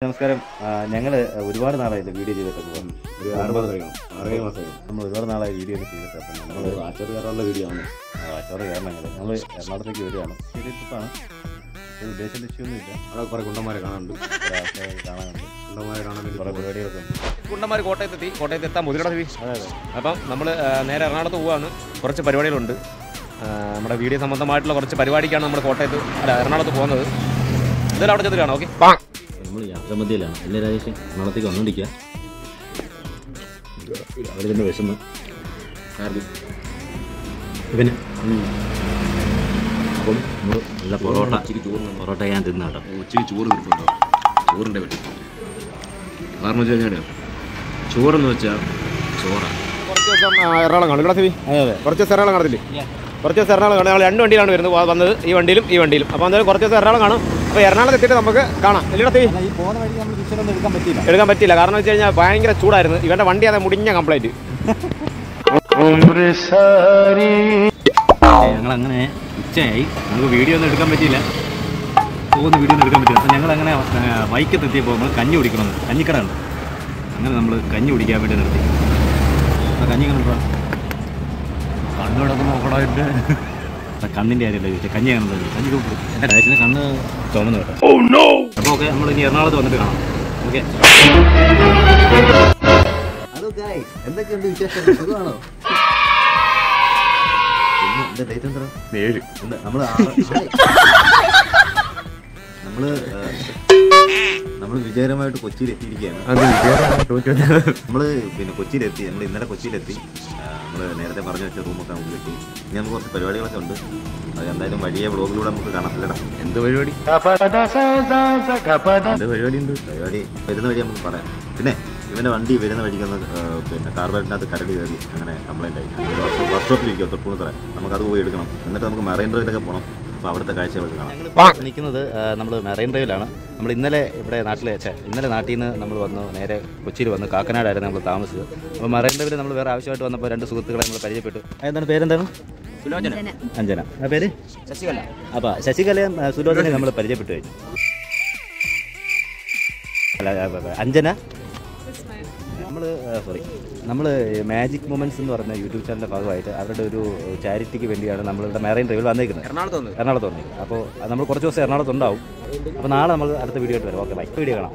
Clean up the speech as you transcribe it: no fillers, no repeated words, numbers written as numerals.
നമസ്കാരം. ഞങ്ങൾ ഒരുപാട് നാളായില്ല വീഡിയോ ചെയ്തിട്ട് നമ്മൾ ഒരുപാട് നാളായി വീഡിയോ ഒക്കെ ചെയ്തിട്ട് അപ്പം നമ്മൾ ആച്ചോറ് കയറാനുള്ള വീഡിയോ ആണ്. ആച്ചോറ് കയറണം. ഞങ്ങൾ എറണാകുളത്തേക്ക് വരികയാണ്. ചെറിയ ട്രിപ്പാണ്. ഉദ്ദേശ ലക്ഷ്യമൊന്നുമില്ല. അവിടെ കുറേ കുണ്ടന്മാരെ കാണാനുണ്ട്. കാണാനുണ്ട്. കുണ്ടന്മാരെ കാണാൻ വേണ്ടി കുറേ പരിപാടികളൊക്കെ ഉണ്ട്. കുണ്ടന്മാർ കോട്ടയത്തെത്താൻ മുതിരട ദേവി. അപ്പം നമ്മൾ നേരെ എറണാകുളത്ത് പോവുകയാണ്. കുറച്ച് പരിപാടികളുണ്ട്. നമ്മുടെ വീഡിയോ സംബന്ധമായിട്ടുള്ള കുറച്ച് പരിപാടിക്കാണ് നമ്മൾ എറണാകുളത്ത് പോകുന്നത്. ഇതെല്ലാം അവിടെ ചെന്ന് കാണാം. ഓക്കെ, നമ്മൾ യാത്രാമധ്യയിലാണ്. എല്ലാ രാജേഷ് എറണാകുളത്തേക്ക് വന്നുകൊണ്ടിരിക്കുക. അവിടെ തന്നെ വിശന്ന് പിന്നെ അപ്പം നമ്മൾ നല്ല പൊറോട്ട ഞാൻ തിന്നാട്ടോ. ഉച്ചയ്ക്ക് ചോറ് കിട്ടുന്നുണ്ടോ? ചോറിൻ്റെ പറ്റി കാരണം വെച്ച് കഴിഞ്ഞാൽ ചോറെന്ന് വെച്ചാൽ ചോറാണ്. കുറച്ച് ദിവസം എറണാകുളം കാണും. ഇവിടെ കുറച്ച് ദിവസം എറണാകുളം കാണത്തില്ലേ? കുറച്ച് ദിവസം എറണാകുളം കാണും. ഞങ്ങൾ 2 വണ്ടിയിലാണ് വന്നത്, ഈ വണ്ടിയിലും ഈ വണ്ടിയിലും. അപ്പോൾ എന്തായാലും കുറച്ച് ദിവസം എറണാകുളം കാണും. അപ്പോൾ എറണാകുളത്ത് എത്തിയിട്ട് നമുക്ക് കാണാം. എല്ലാം ഈ പോകുന്ന വഴിക്ക് നമ്മൾ പിക്ചറൊന്നും എടുക്കാൻ പറ്റില്ല. കാരണം വെച്ച് കഴിഞ്ഞാൽ ഭയങ്കര ചൂടായിരുന്നു. ഇവൻ്റെ വണ്ടി അതെ മുടിഞ്ഞ കംപ്ലൈൻറ്റ്. ഞങ്ങളങ്ങനെ ഉച്ചയായി, നമുക്ക് വീഡിയോ ഒന്നും എടുക്കാൻ പറ്റിയില്ല. പോകുന്ന വീഡിയോ ഒന്നും എടുക്കാൻ പറ്റില്ല. അപ്പോൾ ഞങ്ങളങ്ങനെ വൈക്കത്തെത്തിയപ്പോൾ നമ്മൾ കഞ്ഞി കുടിക്കണമെന്ന്, കഞ്ഞിക്കട ഉണ്ട്. അങ്ങനെ നമ്മൾ കഞ്ഞി കുടിക്കാൻ വേണ്ടി നിർത്തി. ആ കഞ്ഞി കണ്ടോ? കണ്ണോടൊക്കെ നോക്കണമായിട്ട് കണ്ണിൻ്റെ കാര്യമല്ല ചോദിച്ചാൽ കഞ്ഞി കാണുന്നത്. കഞ്ഞി എൻ്റെ ഡയറ്റിന് കണ്ണ് ചുമന്ന് കേട്ടോ. അപ്പോൾ ഓക്കെ, നമ്മൾ ഇനി എറണാകുളത്ത് വന്നിട്ട് കാണാം. ഓക്കെ, ഹലോ ഗായ്സ്, എന്തൊക്കെയുണ്ട് വിശേഷം? സുഖമാണോ? ഡേറ്റ് എന്താ? 7. നമ്മൾ വിജയകരമായിട്ട് കൊച്ചിയിൽ എത്തിയിരിക്കുകയാണ്. നമ്മൾ പിന്നെ കൊച്ചിയിലെത്തി. നമ്മൾ ഇന്നലെ കൊച്ചിയിലെത്തി. നമ്മൾ നേരത്തെ പറഞ്ഞു വെച്ച റൂമൊക്കെ നമുക്ക് കിട്ടി. ഇനി നമുക്ക് കുറച്ച് പരിപാടികളൊക്കെ ഉണ്ട്. അത് എന്തായാലും വലിയ വ്ളോഗിലൂടെ നമുക്ക് കാണത്തില്ലടാ. എന്ത് പരിപാടി? ഉണ്ട്. പരിപാടി വരുന്ന വഴി നമുക്ക് പറയാം. പിന്നെ ഇവൻ്റെ വണ്ടി വരുന്ന വഴിക്കൊന്ന് പിന്നെ കാർബറേറ്റിനകത്ത് കരടി കയറി അങ്ങനെ കംപ്ലൈൻ്റ് ആയി. വർക്ക്ഷോപ്പിലിരിക്കും തൊട്ടുകൂടെ. നമുക്കത് പോയി എടുക്കണം. എന്നിട്ട് നമുക്ക് മറൈൻ ഡ്രൈവിലൊക്കെ പോകണം. അപ്പോൾ അവിടുത്തെ കാഴ്ചകളൊക്കെ കാണാം. ഞങ്ങൾ നിൽക്കുന്നത് നമ്മൾ മറൈൻ ഡ്രൈവിലാണ്. നമ്മൾ ഇന്നലെ നാട്ടിൽ നിന്ന് നമ്മൾ വന്നു, നേരെ കൊച്ചിയിൽ വന്നു. കാക്കനാടായിരുന്നു നമ്മൾ താമസിച്ചത്. അപ്പോൾ മറൈൻ ഡ്രൈവിൽ നമ്മൾ വേറെ ആവശ്യമായിട്ട് വന്നപ്പോൾ 2 സുഹൃത്തുക്കളെ നമ്മൾ പരിചയപ്പെട്ടു. എന്താണ് പേരെന്താണ്? അഞ്ജന. ആ പേര് ശശികല. അപ്പോൾ ശശികലയും സുലോചനയും നമ്മൾ പരിചയപ്പെട്ടു കഴിഞ്ഞു. അഞ്ജന നമ്മൾ മാജിക് മൊമെന്റ്സ് എന്ന് പറഞ്ഞ യൂട്യൂബ് ചാനലിൻ്റെ ഭാഗമായിട്ട് അവരുടെ ഒരു ചാരിറ്റിക്ക് വേണ്ടിയാണ് നമ്മളിവിടെ മറൈൻ ഡ്രൈവിൽ വന്നേക്കുന്നത്. എറണാകുളത്ത് വന്നേ. അപ്പോൾ നമ്മൾ കുറച്ച് ദിവസം എറണാകുളത്ത് ഉണ്ടാവും. അപ്പോൾ നാളെ നമ്മൾ അടുത്ത വീഡിയോ ആയിട്ട് വരും. Okay, by. വീഡിയോ കാണാം.